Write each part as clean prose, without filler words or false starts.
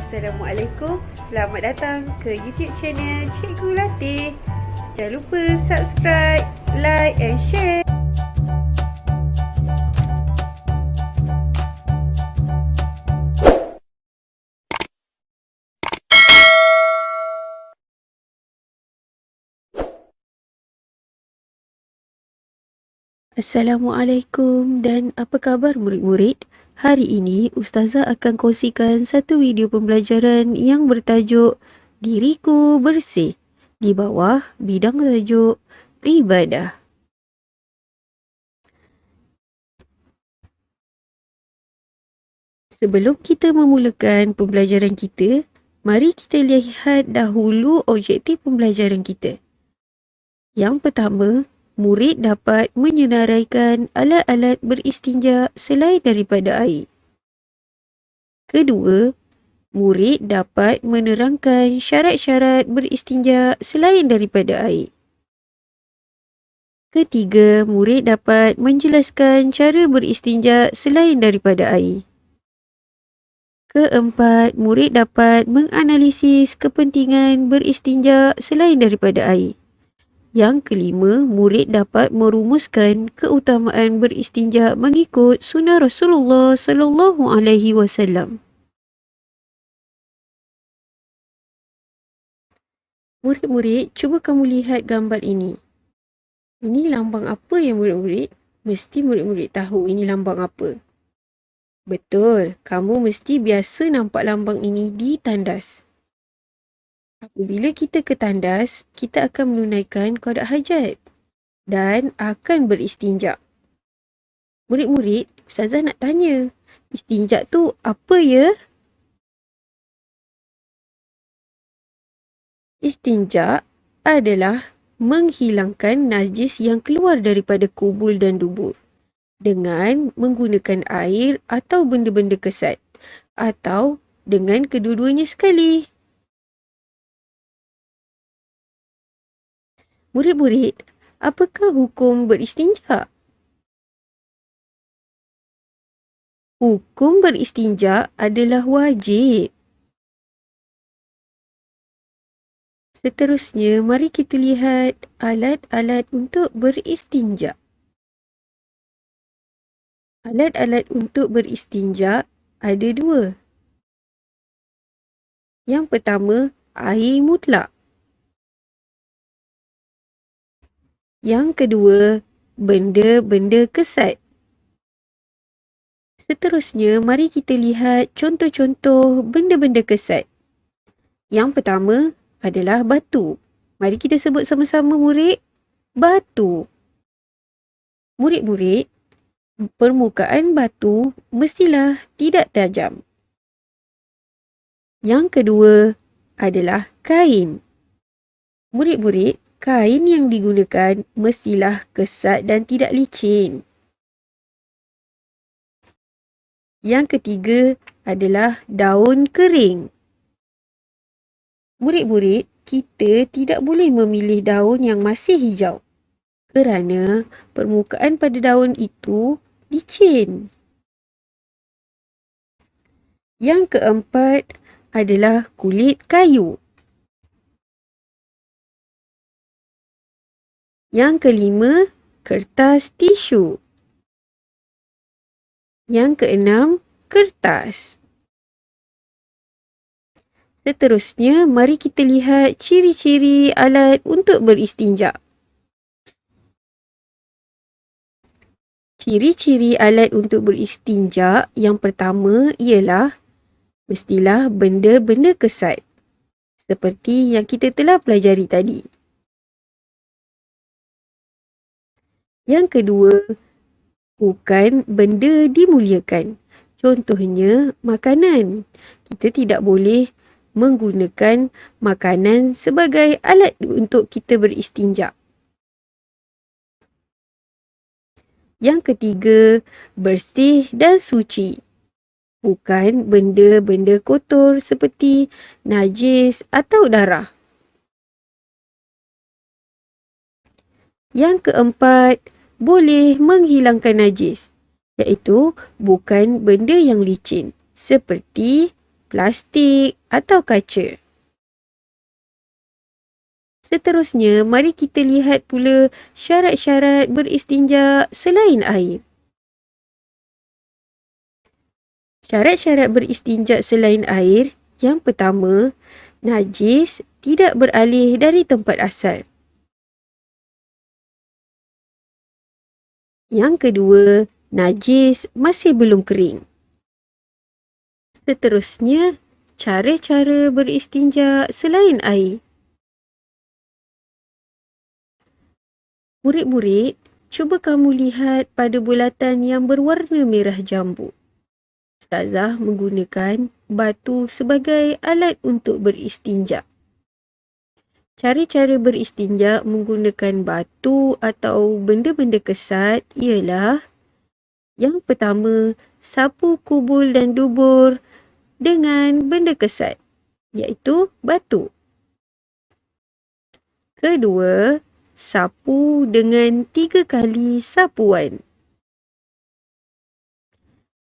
Assalamualaikum, selamat datang ke YouTube channel Cikgu Latif. Jangan lupa subscribe, like and share. Assalamualaikum dan apa khabar murid-murid? Hari ini Ustazah akan kongsikan satu video pembelajaran yang bertajuk Diriku Bersih di bawah bidang tajuk Ibadah. Sebelum kita memulakan pembelajaran kita, mari kita lihat dahulu objektif pembelajaran kita. Yang pertama, murid dapat menyenaraikan alat-alat beristinja selain daripada air. Kedua, murid dapat menerangkan syarat-syarat beristinja selain daripada air. Ketiga, murid dapat menjelaskan cara beristinja selain daripada air. Keempat, murid dapat menganalisis kepentingan beristinja selain daripada air. Yang kelima, murid dapat merumuskan keutamaan beristinja mengikut sunnah Rasulullah sallallahu alaihi wasallam. Murid-murid, cuba kamu lihat gambar ini. Ini lambang apa ya murid-murid? Mesti murid-murid tahu ini lambang apa. Betul, kamu mesti biasa nampak lambang ini di tandas. Apabila kita ke tandas, kita akan menunaikan qada hajat dan akan beristinja. Murid-murid, Ustazah nak tanya, istinja tu apa ya? Istinja adalah menghilangkan najis yang keluar daripada kubul dan dubur dengan menggunakan air atau benda-benda kesat atau dengan kedua-duanya sekali. Murid-murid, apakah hukum beristinja? Hukum beristinja adalah wajib. Seterusnya, mari kita lihat alat-alat untuk beristinja. Alat-alat untuk beristinja ada dua. Yang pertama, air mutlak. Yang kedua, benda-benda kesat. Seterusnya, mari kita lihat contoh-contoh benda-benda kesat. Yang pertama adalah batu. Mari kita sebut sama-sama murid. Batu. Murid-murid, permukaan batu mestilah tidak tajam. Yang kedua adalah kain. Murid-murid, kain yang digunakan mestilah kesat dan tidak licin. Yang ketiga adalah daun kering. Murid-murid, kita tidak boleh memilih daun yang masih hijau kerana permukaan pada daun itu licin. Yang keempat adalah kulit kayu. Yang kelima, kertas tisu. Yang keenam, kertas. Seterusnya, mari kita lihat ciri-ciri alat untuk beristinja. Ciri-ciri alat untuk beristinja yang pertama ialah mestilah benda-benda kesat seperti yang kita telah pelajari tadi. Yang kedua, bukan benda dimuliakan. Contohnya, makanan. Kita tidak boleh menggunakan makanan sebagai alat untuk kita beristinja. Yang ketiga, bersih dan suci. Bukan benda-benda kotor seperti najis atau darah. Yang keempat, boleh menghilangkan najis, iaitu bukan benda yang licin seperti plastik atau kaca. Seterusnya, mari kita lihat pula syarat-syarat beristinja selain air. Syarat-syarat beristinja selain air, yang pertama, najis tidak beralih dari tempat asal. Yang kedua, najis masih belum kering. Seterusnya, cara-cara beristinja selain air. Murid-murid, cuba kamu lihat pada bulatan yang berwarna merah jambu. Ustazah menggunakan batu sebagai alat untuk beristinja. Cara-cara beristinja menggunakan batu atau benda-benda kesat ialah: yang pertama, sapu kubul dan dubur dengan benda kesat, iaitu batu. Kedua, sapu dengan 3 kali sapuan.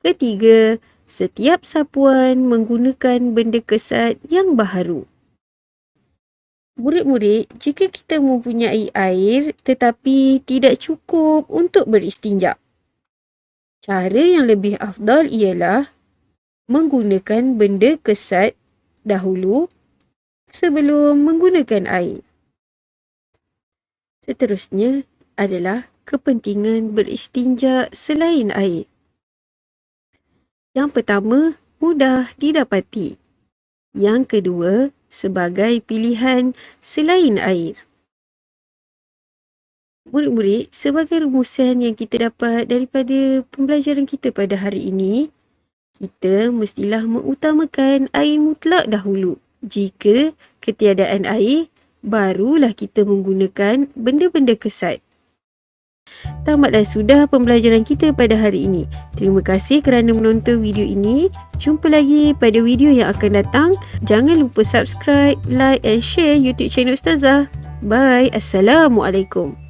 Ketiga, setiap sapuan menggunakan benda kesat yang baharu. Murid-murid, jika kita mempunyai air tetapi tidak cukup untuk beristinja, cara yang lebih afdal ialah menggunakan benda kesat dahulu sebelum menggunakan air. Seterusnya adalah kepentingan beristinja selain air. Yang pertama, mudah didapati. Yang kedua, sebagai pilihan selain air. Murid-murid, sebagai rumusan yang kita dapat daripada pembelajaran kita pada hari ini, kita mestilah mengutamakan air mutlak dahulu. Jika ketiadaan air, barulah kita menggunakan benda-benda kesat. Tamatlah sudah pembelajaran kita pada hari ini. Terima kasih kerana menonton video ini. Jumpa lagi pada video yang akan datang. Jangan lupa subscribe, like and share YouTube channel Ustazah. Bye. Assalamualaikum.